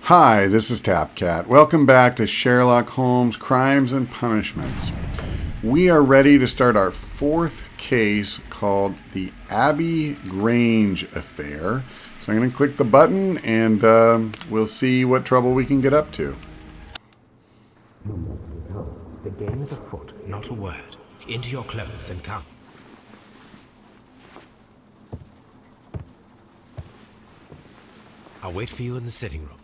Hi, this is TapCat. Welcome back to Sherlock Holmes Crimes and Punishments. We are ready to start our fourth case called the Abbey Grange affair. So I'm going to click the button and we'll see what trouble we can get up to. The game is afoot, not a word. Into your clothes and come. I'll wait for you in the sitting room.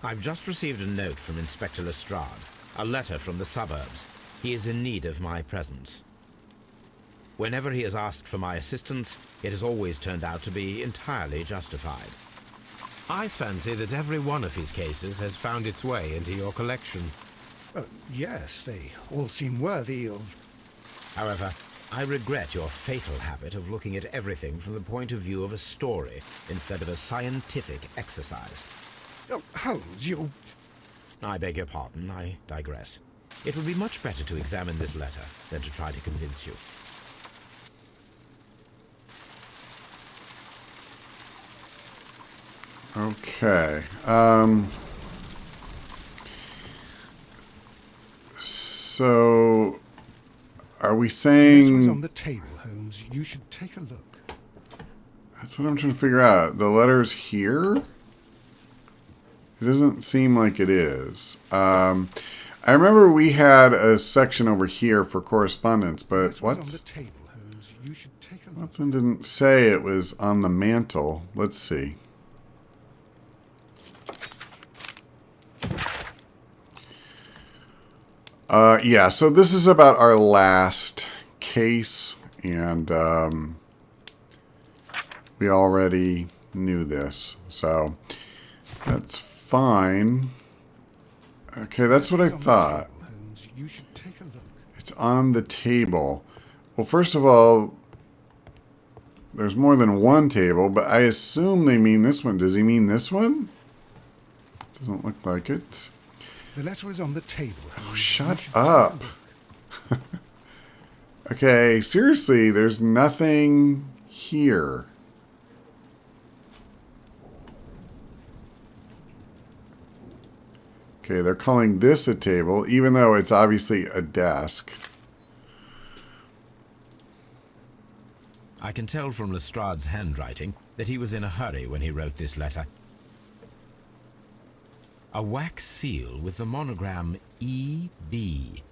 I've just received a note from Inspector Lestrade, a letter from the suburbs. He is in need of my presence. Whenever he has asked for my assistance, it has always turned out to be entirely justified. I fancy that every one of his cases has found its way into your collection. Yes, they all seem worthy of... However, I regret your fatal habit of looking at everything from the point of view of a story instead of a scientific exercise. Oh, Holmes, you... I beg your pardon, I digress. It would be much better to examine this letter than to try to convince you. Okay. So, are we saying... This was on the table, Holmes. You should take a look. That's what I'm trying to figure out. The letter's here? It doesn't seem like it is. I remember we had a section over here for correspondence, but On the table, Holmes. You should take a look. Watson didn't say it was on the mantle. Let's see. Yeah, so this is about our last case, and we already knew this, so that's fine. Okay, that's what I thought. Holmes, you should take a look. It's on the table. Well, first of all, there's more than one table, but I assume they mean this one. Does he mean this one? Doesn't look like it. The letter is on the table, Holmes. Oh, shut up. Okay, seriously, there's nothing here. Okay, they're calling this a table, even though it's obviously a desk. I can tell from Lestrade's handwriting that he was in a hurry when he wrote this letter. A wax seal with the monogram E.B.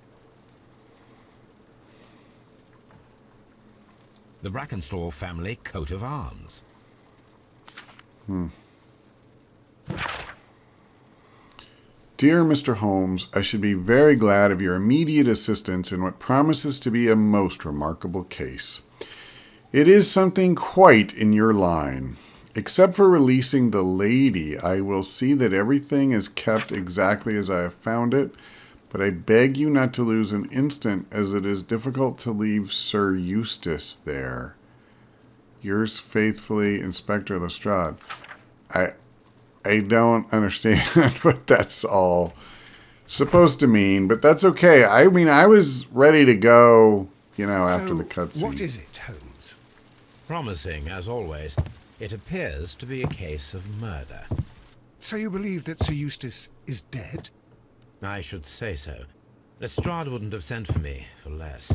The Brackenstall family coat of arms. Dear Mr. Holmes, I should be very glad of your immediate assistance in what promises to be a most remarkable case. It is something quite in your line. Except for releasing the lady, I will see that everything is kept exactly as I have found it, but I beg you not to lose an instant, as it is difficult to leave Sir Eustace there. Yours faithfully, Inspector Lestrade. I don't understand what that's all supposed to mean, but that's okay. I mean, I was ready to go, after the cutscene. What is it, Holmes? Promising, as always. It appears to be a case of murder. So you believe that Sir Eustace is dead? I should say so. Lestrade wouldn't have sent for me for less.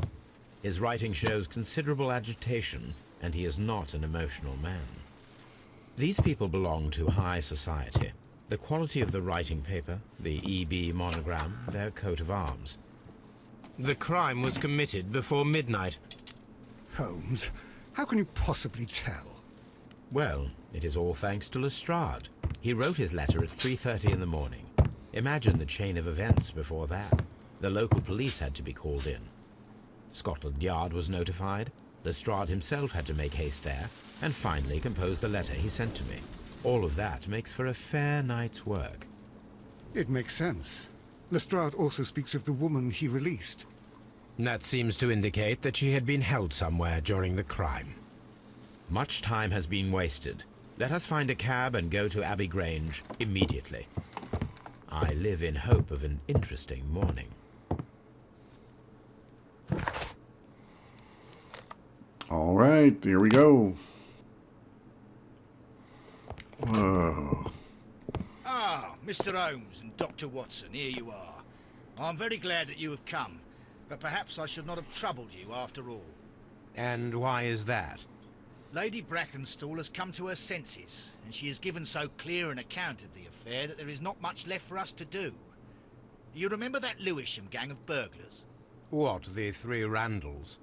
His writing shows considerable agitation, and he is not an emotional man. These people belong to high society. The quality of the writing paper, the E.B. monogram, their coat of arms. The crime was committed before midnight. Holmes, how can you possibly tell? Well, it is all thanks to Lestrade. He wrote his letter at 3:30 in the morning. Imagine the chain of events before that. The local police had to be called in. Scotland Yard was notified. Lestrade himself had to make haste there, and finally compose the letter he sent to me. All of that makes for a fair night's work. It makes sense. Lestrade also speaks of the woman he released. That seems to indicate that she had been held somewhere during the crime. Much time has been wasted. Let us find a cab and go to Abbey Grange immediately. I live in hope of an interesting morning. All right, here we go. Whoa. Ah, Mr. Holmes and Dr. Watson, here you are. I'm very glad that you have come, but perhaps I should not have troubled you after all. And why is that? Lady Brackenstall has come to her senses, and she has given so clear an account of the affair that there is not much left for us to do. You remember that Lewisham gang of burglars? What, the three Randalls?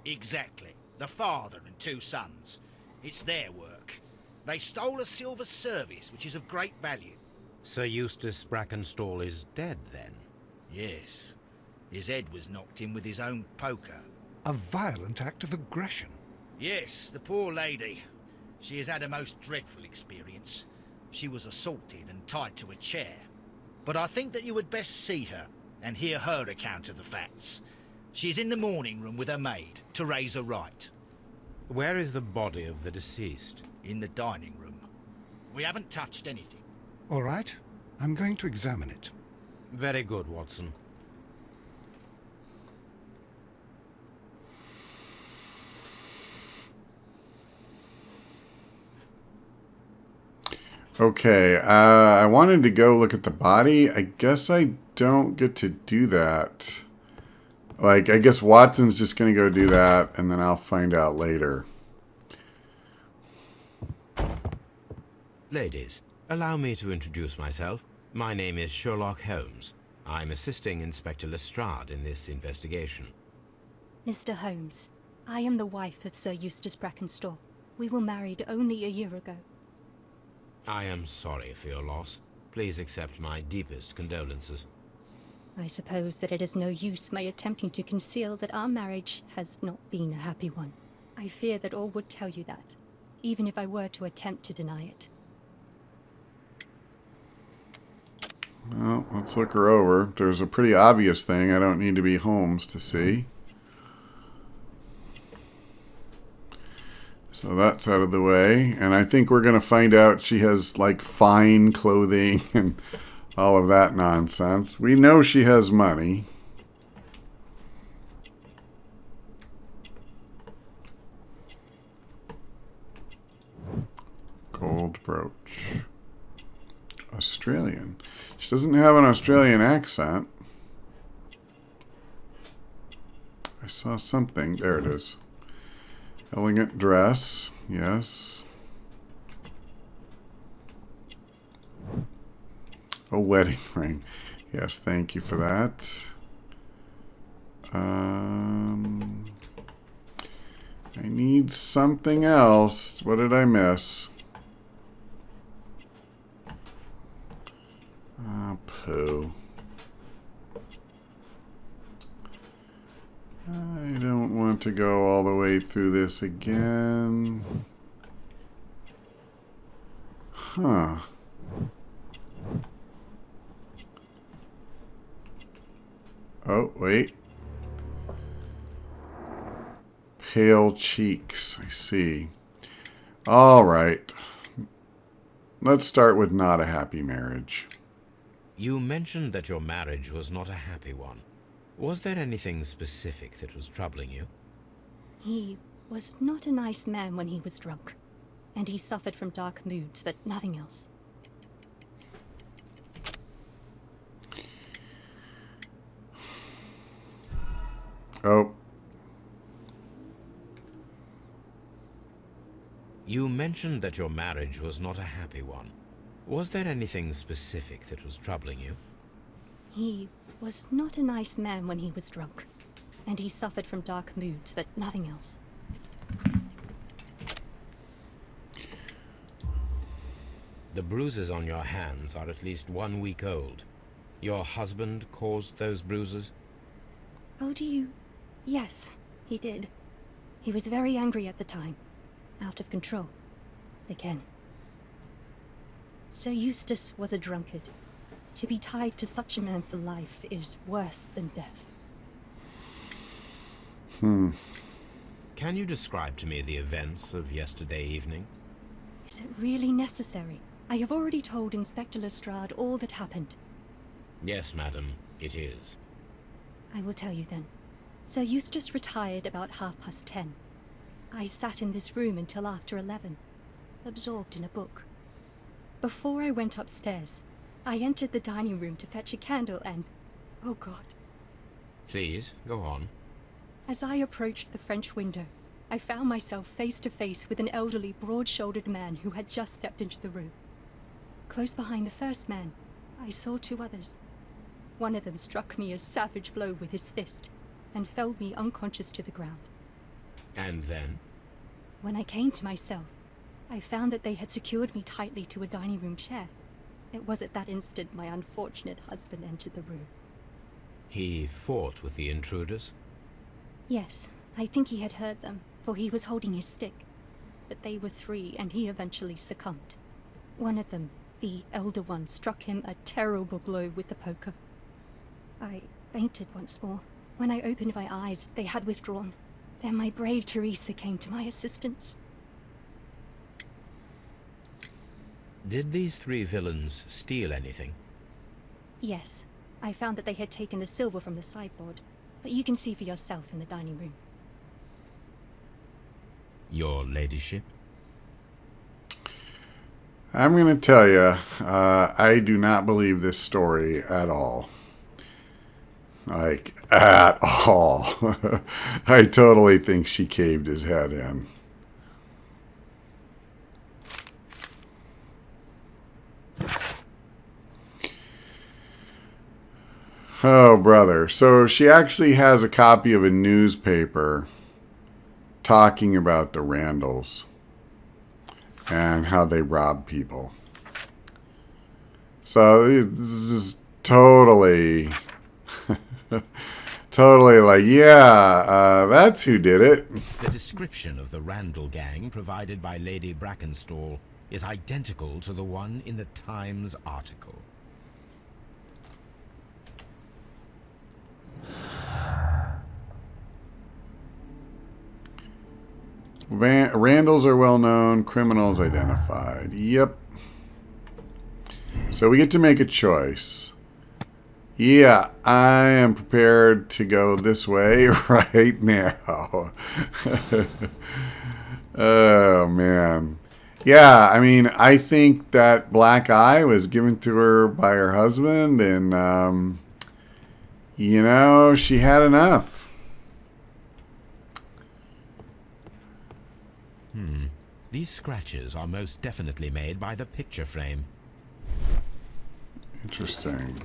Exactly. The father and two sons. It's their work. They stole a silver service, which is of great value. Sir Eustace Brackenstall is dead, then? Yes. His head was knocked in with his own poker. A violent act of aggression. Yes, the poor lady. She has had a most dreadful experience. She was assaulted and tied to a chair. But I think that you would best see her and hear her account of the facts. She's in the morning room with her maid to raise a right. Where is the body of the deceased? In the dining room. We haven't touched anything. All right, I'm going to examine it. Very good, Watson. Okay, I wanted to go look at the body. I guess I don't get to do that. Like, I guess Watson's just going to go do that, and then I'll find out later. Ladies, allow me to introduce myself. My name is Sherlock Holmes. I'm assisting Inspector Lestrade in this investigation. Mr. Holmes, I am the wife of Sir Eustace Brackenstall. We were married only a year ago. I am sorry for your loss. Please accept my deepest condolences. I suppose that it is no use my attempting to conceal that our marriage has not been a happy one. I fear that all would tell you that, even if I were to attempt to deny it. Well, let's look her over. There's a pretty obvious thing I don't need to be Holmes to see. So that's out of the way. And I think we're going to find out she has, like, fine clothing and all of that nonsense. We know she has money. Gold brooch. Australian. She doesn't have an Australian accent. I saw something. There it is. Elegant dress. Yes. A wedding ring. Yes, thank you for that. I need something else. What did I miss? Pooh. I don't want to go all the way through this again. Huh. Oh, wait. Pale cheeks. I see. All right. Let's start with not a happy marriage. You mentioned that your marriage was not a happy one. Was there anything specific that was troubling you? He was not a nice man when he was drunk, and he suffered from dark moods, but nothing else. Oh. You mentioned that your marriage was not a happy one. Was there anything specific that was troubling you? He was not a nice man when he was drunk, and he suffered from dark moods, but nothing else. The bruises on your hands are at least 1 week old. Your husband caused those bruises? Oh, do you? Yes, he did. He was very angry at the time. Out of control. Again. Sir Eustace was a drunkard. To be tied to such a man for life is worse than death. Can you describe to me the events of yesterday evening? Is it really necessary? I have already told Inspector Lestrade all that happened. Yes, madam, it is. I will tell you then. Sir Eustace retired about 10:30. I sat in this room until after 11, absorbed in a book. Before I went upstairs, I entered the dining room to fetch a candle and... oh God. Please, go on. As I approached the French window, I found myself face to face with an elderly, broad-shouldered man who had just stepped into the room. Close behind the first man, I saw two others. One of them struck me a savage blow with his fist and felled me unconscious to the ground. And then? When I came to myself, I found that they had secured me tightly to a dining room chair. It was at that instant my unfortunate husband entered the room. He fought with the intruders? Yes, I think he had heard them, for he was holding his stick. But they were three, and he eventually succumbed. One of them, the elder one, struck him a terrible blow with the poker. I fainted once more. When I opened my eyes, they had withdrawn. Then my brave Teresa came to my assistance. Did these three villains steal anything? Yes, I found that they had taken the silver from the sideboard, but you can see for yourself in the dining room. Your ladyship? I'm going to tell you, I do not believe this story at all. Like, at all. I totally think she caved his head in. Oh, brother. So she actually has a copy of a newspaper talking about the Randalls and how they rob people. So this is totally, totally like, yeah, that's who did it. The description of the Randall gang provided by Lady Brackenstall is identical to the one in the Times article. Randalls are well known, criminals identified. Yep. So we get to make a choice. Yeah, I am prepared to go this way right now. Oh, man. Yeah, I mean, I think that black eye was given to her by her husband, and, you know, she had enough. These scratches are most definitely made by the picture frame. Interesting.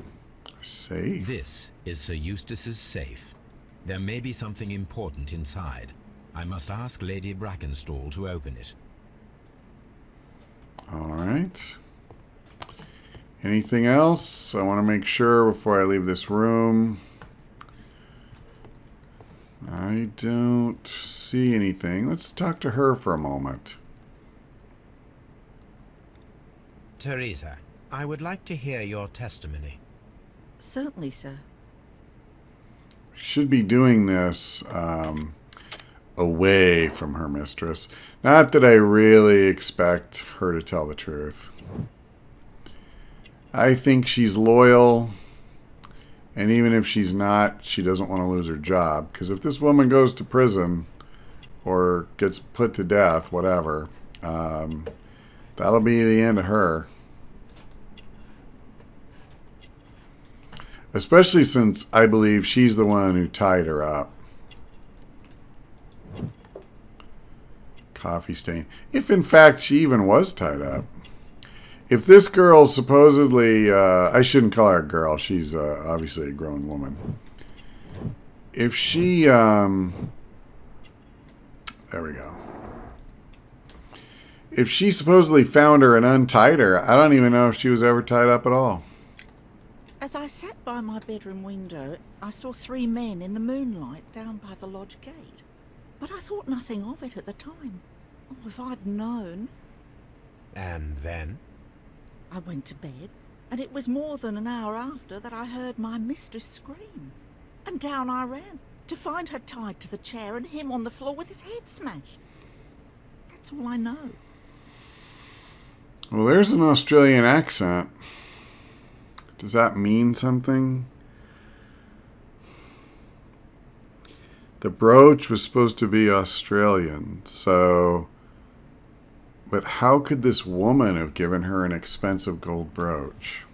Safe. This is Sir Eustace's safe. There may be something important inside. I must ask Lady Brackenstall to open it. All right. Anything else? I want to make sure before I leave this room. I don't see anything. Let's talk to her for a moment. Teresa, I would like to hear your testimony. Certainly, sir. Should be doing this away from her mistress. Not that I really expect her to tell the truth. I think she's loyal. And even if she's not, she doesn't want to lose her job. Because if this woman goes to prison or gets put to death, whatever, that'll be the end of her. Especially since I believe she's the one who tied her up. Coffee stain. If in fact she even was tied up. If this girl supposedly, I shouldn't call her a girl, she's obviously a grown woman. If she, there we go. If she supposedly found her and untied her, I don't even know if she was ever tied up at all. As I sat by my bedroom window, I saw three men in the moonlight down by the lodge gate. But I thought nothing of it at the time. Oh, if I'd known. And then? I went to bed, and it was more than an hour after that I heard my mistress scream. And down I ran, to find her tied to the chair and him on the floor with his head smashed. That's all I know. Well, there's an Australian accent. Does that mean something? The brooch was supposed to be Australian, so But how could this woman have given her an expensive gold brooch?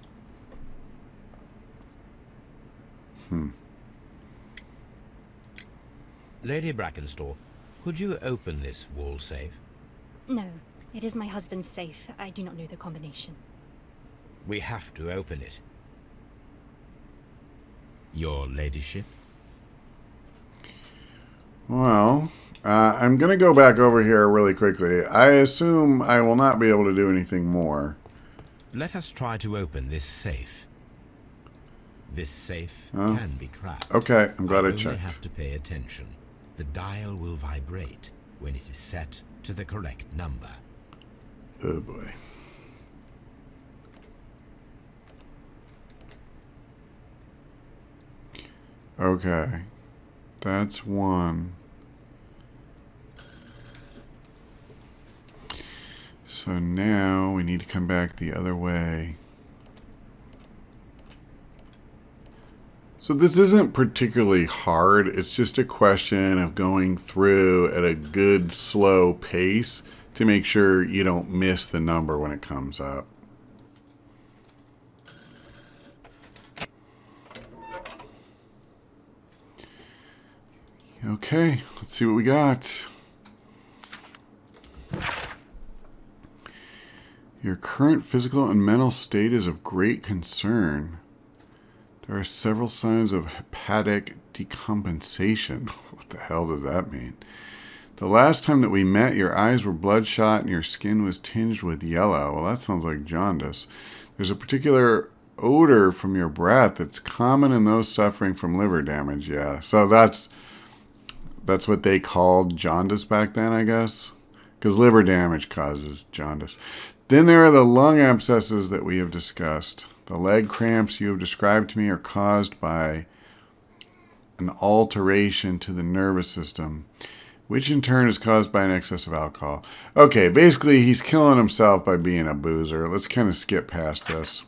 Lady Brackenstall, could you open this wall safe? No, it is my husband's safe. I do not know the combination. We have to open it. Your ladyship? Well, I'm going to go back over here really quickly. I assume I will not be able to do anything more. Let us try to open this safe. This safe can be cracked. Okay, I'm glad I only checked. have to pay attention. The dial will vibrate when it is set to the correct number. Oh boy. Okay. That's one. So now we need to come back the other way. So this isn't particularly hard. It's just a question of going through at a good slow pace to make sure you don't miss the number when it comes up. Okay, let's see what we got. Your current physical and mental state is of great concern. There are several signs of hepatic decompensation. What the hell does that mean? The last time that we met, your eyes were bloodshot and your skin was tinged with yellow. Well, that sounds like jaundice. There's a particular odor from your breath that's common in those suffering from liver damage. Yeah, so that's what they called jaundice back then, I guess, because liver damage causes jaundice. Then there are the lung abscesses that we have discussed. The leg cramps you have described to me are caused by an alteration to the nervous system, which in turn is caused by an excess of alcohol. Okay, basically he's killing himself by being a boozer. Let's kind of skip past this.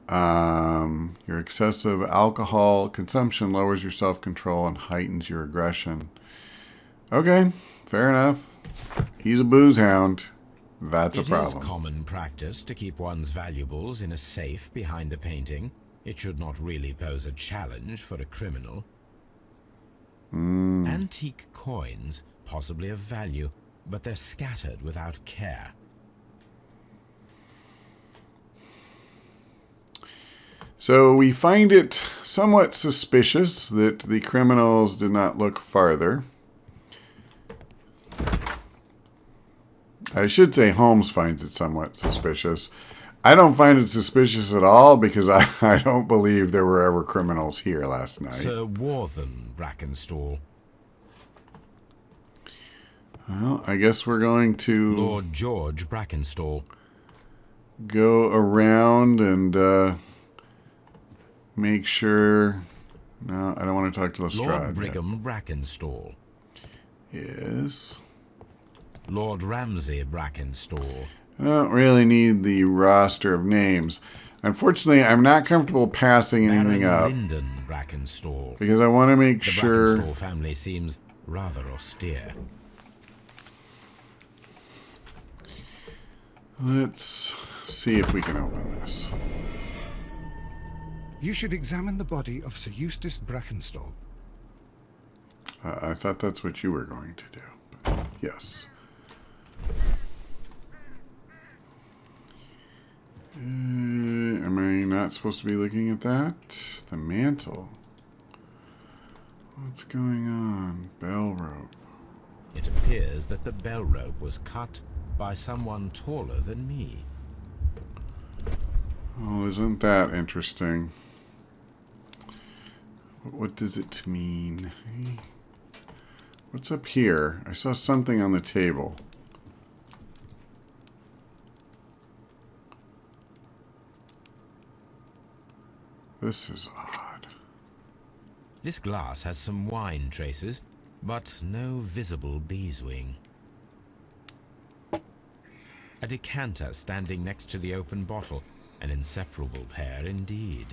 Your excessive alcohol consumption lowers your self-control and heightens your aggression. Okay, fair enough. He's a booze hound. That's a problem. It is common practice to keep one's valuables in a safe behind a painting. It should not really pose a challenge for a criminal. Antique coins, possibly of value, but they're scattered without care. So we find it somewhat suspicious that the criminals did not look farther. I should say Holmes finds it somewhat suspicious. I don't find it suspicious at all because I don't believe there were ever criminals here last night. Sir Warthen Brackenstall. Well, I guess we're going to Lord George Brackenstall. go around and make sure... No, I don't want to talk to Lestrade. Lord Brigham Brackenstall. Yes. Lord Ramsay Brackenstall. I don't really need the roster of names. Unfortunately, I'm not comfortable passing anything Baron up Lyndon Brackenstall. because I want to make The sure... Brackenstall family seems rather austere. Let's see if we can open this. You should examine the body of Sir Eustace Brackenstall. I thought that's what you were going to do. But yes. Am I not supposed to be looking at that? The mantle. What's going on? Bell rope. It appears that the bell rope was cut by someone taller than me. Oh, isn't that interesting? What does it mean? What's up here? I saw something on the table. This is odd. This glass has some wine traces, but no visible beeswing. A decanter standing next to the open bottle, an inseparable pair indeed.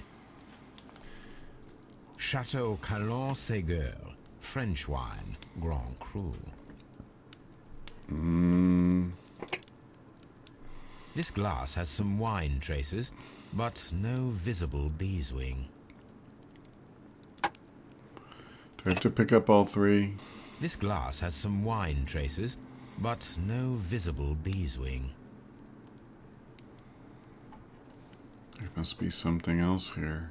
Chateau Calon Ségur, French wine, Grand Cru. This glass has some wine traces, but no visible beeswing. Do I have to pick up all three? This glass has some wine traces, but no visible beeswing. There must be something else here.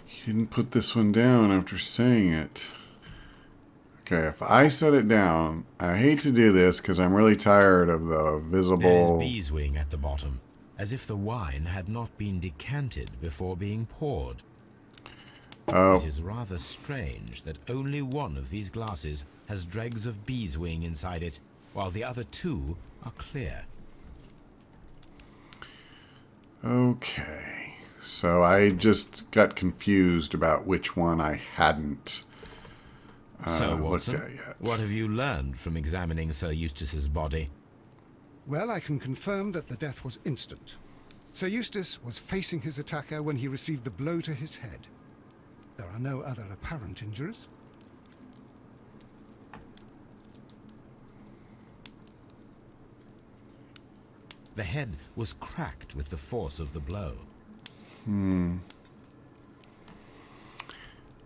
He didn't put this one down after saying it. Okay, if I set it down, I hate to do this because I'm really tired of the visible... There is beeswing at the bottom, as if the wine had not been decanted before being poured. Oh, It is rather strange that only one of these glasses has dregs of beeswing inside it, while the other two are clear. okay. So I just got confused about which one I hadn't So, looked Watson, at yet. what have you learned from examining Sir Eustace's body? Well, I can confirm that the death was instant. Sir Eustace was facing his attacker when he received the blow to his head. There are no other apparent injuries. The head was cracked with the force of the blow.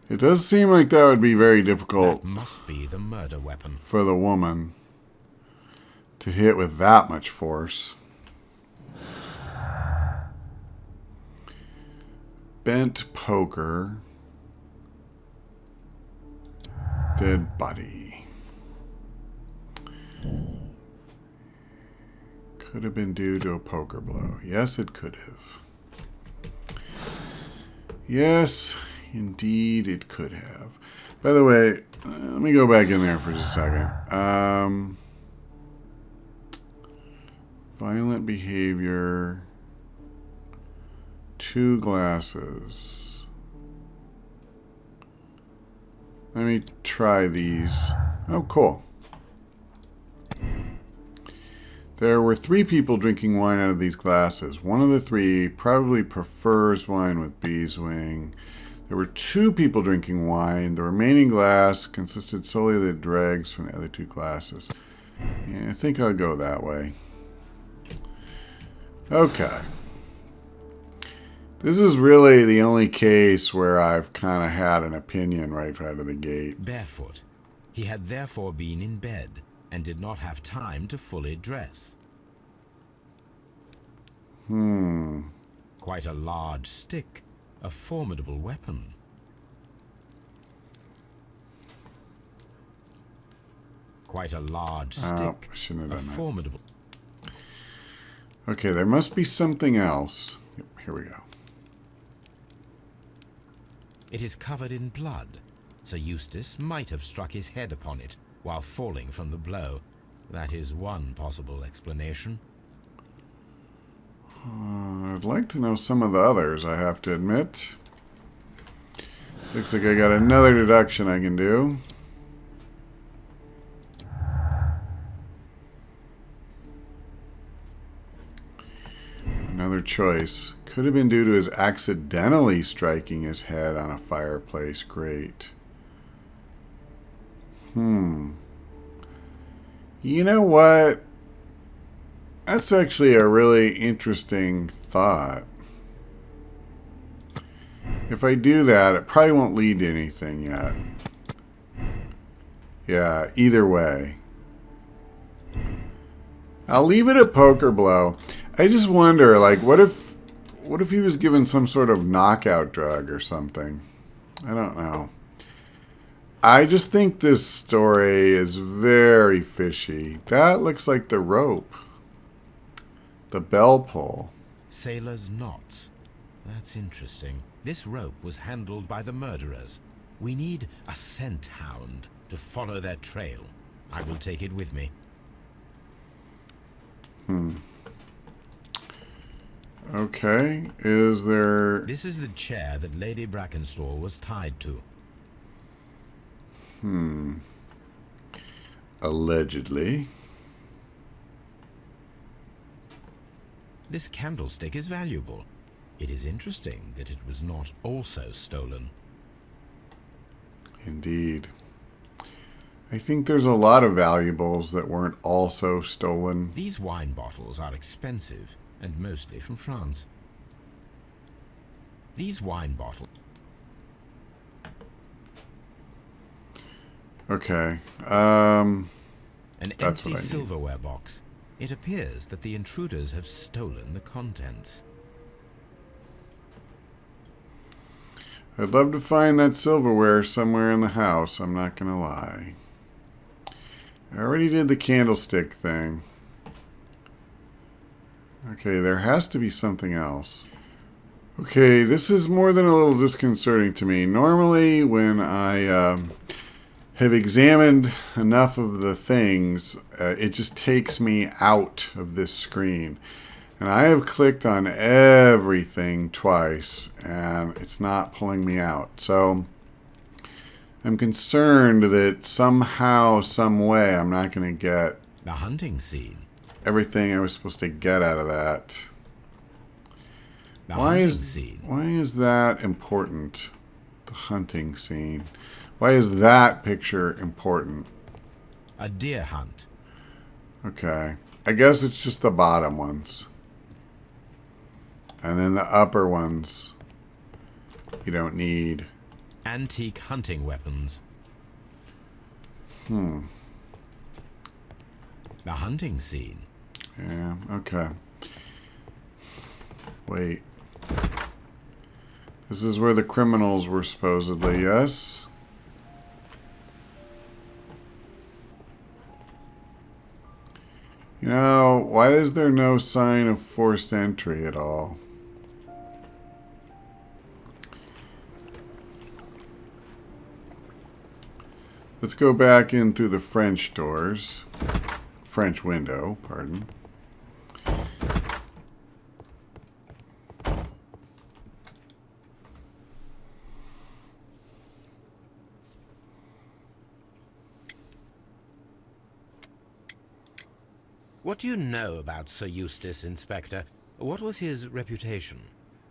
It does seem like that would be very difficult That must be the murder weapon. for the woman to hit with that much force. Bent poker. Dead body. Could have been due to a poker blow. Yes, it could have. Yes, indeed it could have. By the way, let me go back in there for just a second. Violent behavior. 2 glasses. Let me try these. Oh, cool. There were 3 people drinking wine out of these glasses. One of the 3 probably prefers wine with beeswing. There were 2 people drinking wine. The remaining glass consisted solely of the dregs from the other 2 glasses. Yeah, I think I'll go that way. Okay. This is really the only case where I've kind of had an opinion right out of the gate. Barefoot. He had therefore been in bed and did not have time to fully dress. Quite a large stick, a formidable weapon. Quite a large stick, I shouldn't a have done that. formidable... Okay, there must be something else. Yep, here we go. It is covered in blood. Sir Eustace might have struck his head upon it while falling from the blow. That is one possible explanation. I'd like to know some of the others, I have to admit. Looks like I got another deduction I can do. Another choice. Could have been due to his accidentally striking his head on a fireplace grate. You know what? That's actually a really interesting thought. If I do that, it probably won't lead to anything yet. Yeah, either way. I'll leave it at poker blow. I just wonder, like, what if he was given some sort of knockout drug or something? I don't know. I just think this story is very fishy. That looks like the rope. The bell pull. Sailor's knots. That's interesting. This rope was handled by the murderers. We need a scent hound to follow their trail. I will take it with me. Okay, is there... This is the chair that Lady Brackenstall was tied to. Allegedly. This candlestick is valuable. It is interesting that it was not also stolen. Indeed. I think there's a lot of valuables that weren't also stolen. These wine bottles are expensive and mostly from France. These wine bottles... Okay. An That's empty what I need. silverware box. It appears that the intruders have stolen the contents. I'd love to find that silverware somewhere in the house, I'm not gonna lie. I already did the candlestick thing. Okay, there has to be something else. Okay, this is more than a little disconcerting to me. Normally, when I have examined enough of the things, it just takes me out of this screen. And I have clicked on everything twice, and it's not pulling me out. So I'm concerned that somehow, some way, I'm not going to get The hunting scene. everything I was supposed to get out of that. The Why hunting is scene. that important? The hunting scene. Why is that picture important? A deer hunt. Okay. I guess it's just the bottom ones. And then the upper ones you don't need. Antique hunting weapons. The hunting scene. Yeah, okay. Wait. This is where the criminals were supposedly, yes? You know, why is there no sign of forced entry at all? Let's go back in through the French doors. French window, pardon. What do you know about Sir Eustace, Inspector? What was his reputation?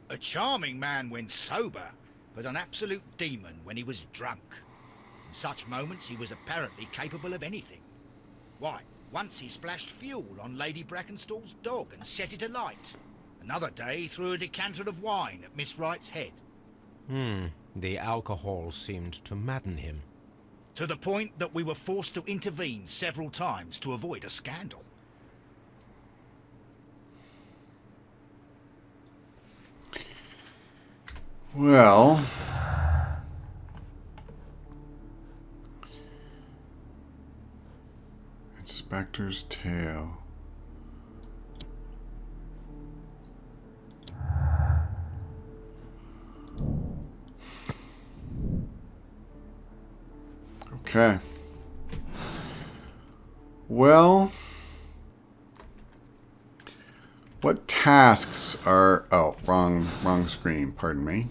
A charming man when sober, but an absolute demon when he was drunk. In such moments, he was apparently capable of anything. Why, once he splashed fuel on Lady Brackenstall's dog and set it alight. Another day, he threw a decanter of wine at Miss Wright's head. The alcohol seemed to madden him. To the point that we were forced to intervene several times to avoid a scandal. Well, Inspector's tale. Okay. Well, what tasks are... Oh, wrong screen, pardon me.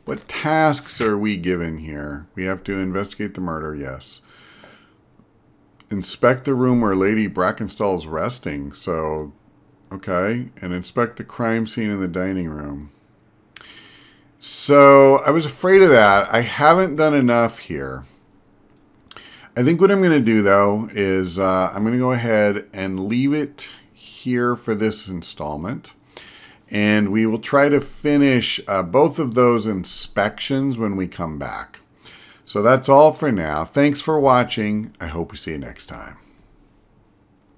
What tasks are we given here? We have to investigate the murder, yes. Inspect the room where Lady Brackenstall is resting, so... Okay, and inspect the crime scene in the dining room. So, I was afraid of that. I haven't done enough here. I think what I'm going to do, though, is I'm going to go ahead and leave it here for this installment. And we will try to finish both of those inspections when we come back. So that's all for now. Thanks for watching. I hope we see you next time.